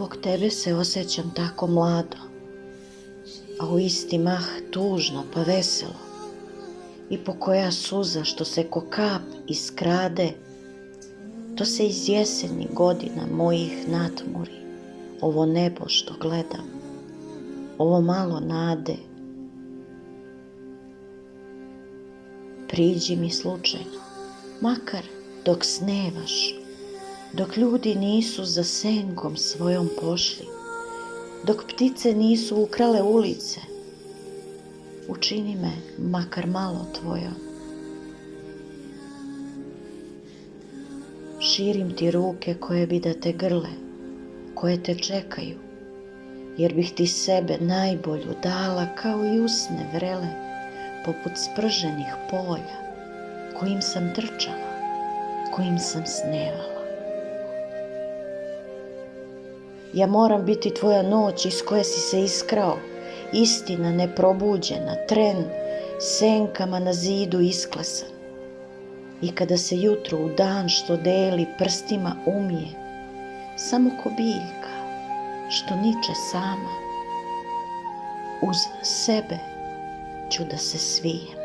Zbog tebe se osjećam tako mlado, a u isti mah tužno pa veselo. I po koja suza što se ko kap iskrade, to se iz jeseni godina mojih natmuri, ovo nebo što gledam, ovo malo nade. Priđi mi slučajno, makar dok snevaš, dok ljudi nisu za senkom svojom pošli, dok ptice nisu ukrale ulice, učini me makar malo tvojom. Širim ti ruke koje bi da te grle, koje te čekaju, jer bih ti sebe najbolju dala kao i usne vrele, poput sprženih polja, kojim sam trčala, kojim sam snevala. Ja moram biti tvoja noć iz koje si se iskrao, istina neprobuđena, tren, senkama na zidu isklesan. I kada se jutro u dan što deli prstima umije, samo ko biljka što niče sama, uz sebe ću da se svijem.